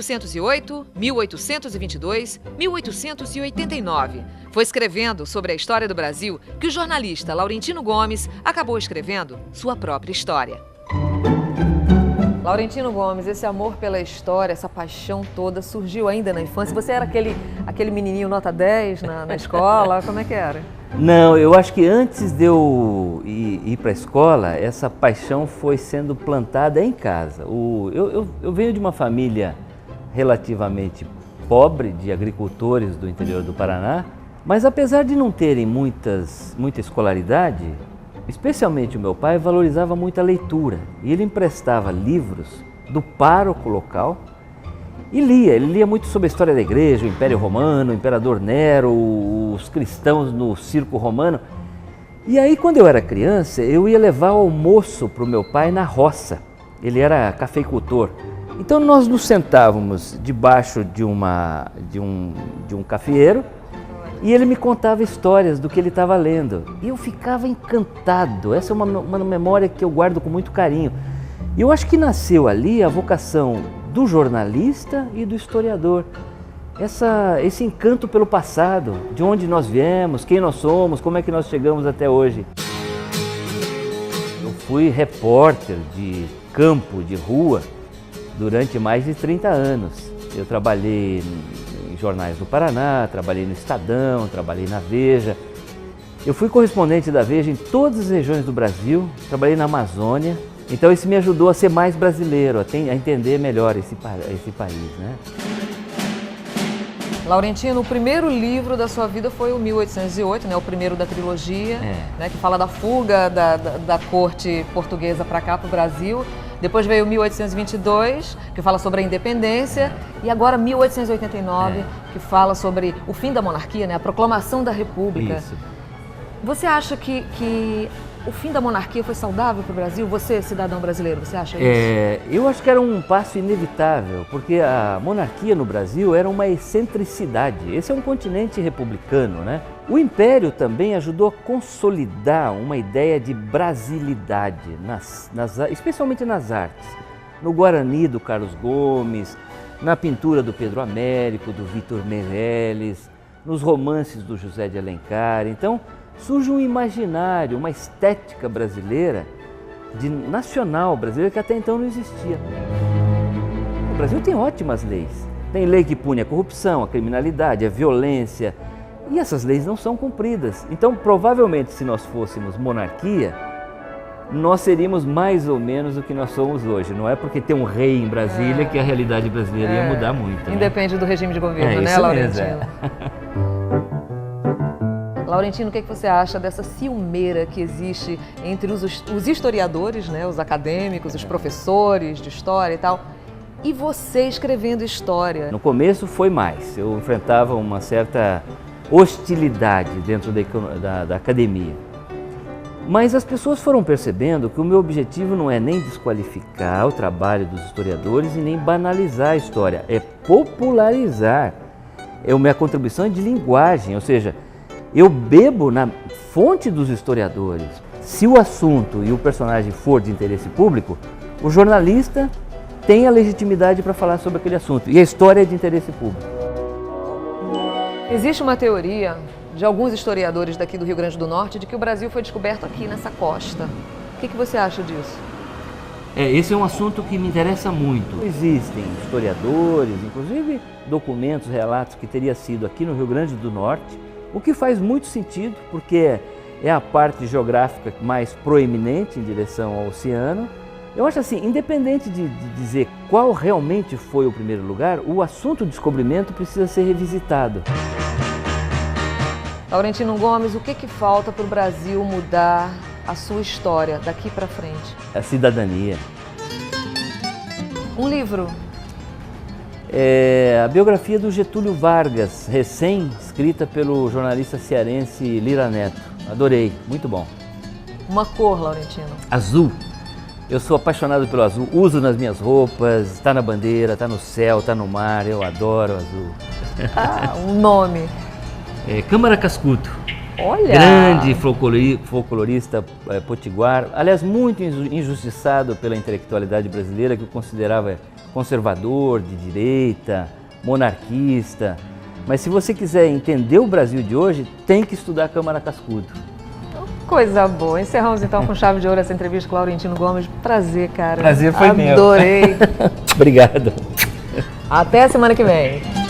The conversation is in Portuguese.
1808, 1822, 1889. Foi escrevendo sobre a história do Brasil que o jornalista Laurentino Gomes acabou escrevendo sua própria história. Laurentino Gomes, esse amor pela história, essa paixão toda surgiu ainda na infância? Você era aquele menininho nota 10 na escola? Como é que era? Não, eu acho que antes de eu ir para a escola, essa paixão foi sendo plantada em casa. Eu venho de uma família relativamente pobre, de agricultores do interior do Paraná, mas apesar de não terem muita escolaridade, especialmente o meu pai valorizava muito a leitura e ele emprestava livros do pároco local e ele lia muito sobre a história da igreja, o Império Romano, o Imperador Nero, os cristãos no circo romano. E aí quando eu era criança eu ia levar o almoço para o meu pai na roça, ele era cafeicultor. Então nós nos sentávamos debaixo de um cafeeiro e ele me contava histórias do que ele estava lendo. E eu ficava encantado. Essa é uma memória que eu guardo com muito carinho. E eu acho que nasceu ali a vocação do jornalista e do historiador. Esse encanto pelo passado, de onde nós viemos, quem nós somos, como é que nós chegamos até hoje. Eu fui repórter de campo, de rua, durante mais de 30 anos. Eu trabalhei em jornais do Paraná, trabalhei no Estadão, trabalhei na Veja. Eu fui correspondente da Veja em todas as regiões do Brasil, trabalhei na Amazônia. Então isso me ajudou a ser mais brasileiro, a entender melhor esse país, né? Laurentino, o primeiro livro da sua vida foi o 1808, né, o primeiro da trilogia, né, que fala da fuga da corte portuguesa para cá, para o Brasil. Depois veio 1822, que fala sobre a independência, e agora 1889, que fala sobre o fim da monarquia, né, a proclamação da República. Isso. Você acha que o fim da monarquia foi saudável para o Brasil? Você, cidadão brasileiro, você acha isso? Eu acho que era um passo inevitável, porque a monarquia no Brasil era uma excentricidade. Esse é um continente republicano, né? O Império também ajudou a consolidar uma ideia de brasilidade, especialmente nas artes. No Guarani, do Carlos Gomes, na pintura do Pedro Américo, do Victor Meirelles, nos romances do José de Alencar. Então, surge um imaginário, uma estética brasileira, nacional brasileira, que até então não existia. O Brasil tem ótimas leis. Tem lei que pune a corrupção, a criminalidade, a violência, e essas leis não são cumpridas. Então, provavelmente, se nós fôssemos monarquia, nós seríamos mais ou menos o que nós somos hoje. Não é porque tem um rei em Brasília que a realidade brasileira ia mudar muito. Independe do regime de governo, né, Laurentino? Laurentino, o que você acha dessa ciumeira que existe entre os historiadores, né, os acadêmicos, os professores de história e tal, e você escrevendo história? No começo foi mais. Eu enfrentava uma certa hostilidade dentro da academia. Mas as pessoas foram percebendo que o meu objetivo não é nem desqualificar o trabalho dos historiadores e nem banalizar a história, é popularizar. Minha contribuição é de linguagem, ou seja, eu bebo na fonte dos historiadores. Se o assunto e o personagem for de interesse público, o jornalista tem a legitimidade para falar sobre aquele assunto. E a história é de interesse público. Existe uma teoria de alguns historiadores daqui do Rio Grande do Norte de que o Brasil foi descoberto aqui nessa costa. O que você acha disso? Esse é um assunto que me interessa muito. Existem historiadores, inclusive documentos, relatos que teria sido aqui no Rio Grande do Norte, o que faz muito sentido, porque é a parte geográfica mais proeminente em direção ao oceano. Eu acho assim, independente de dizer qual realmente foi o primeiro lugar, o assunto do descobrimento precisa ser revisitado. Laurentino Gomes, o que falta para o Brasil mudar a sua história daqui para frente? A cidadania. Um livro? A biografia do Getúlio Vargas, recém-escrita pelo jornalista cearense Lira Neto. Adorei, muito bom. Uma cor, Laurentino? Azul. Eu sou apaixonado pelo azul, uso nas minhas roupas, está na bandeira, está no céu, está no mar, eu adoro azul. Um nome? Câmara Cascudo. Olha! Grande folclorista potiguar, aliás, muito injustiçado pela intelectualidade brasileira, que o considerava conservador, de direita, monarquista. Mas se você quiser entender o Brasil de hoje, tem que estudar Câmara Cascudo. Coisa boa. Encerramos então com chave de ouro essa entrevista com o Laurentino Gomes. Prazer, cara. Prazer foi meu. Adorei. Obrigado. Até a semana que vem.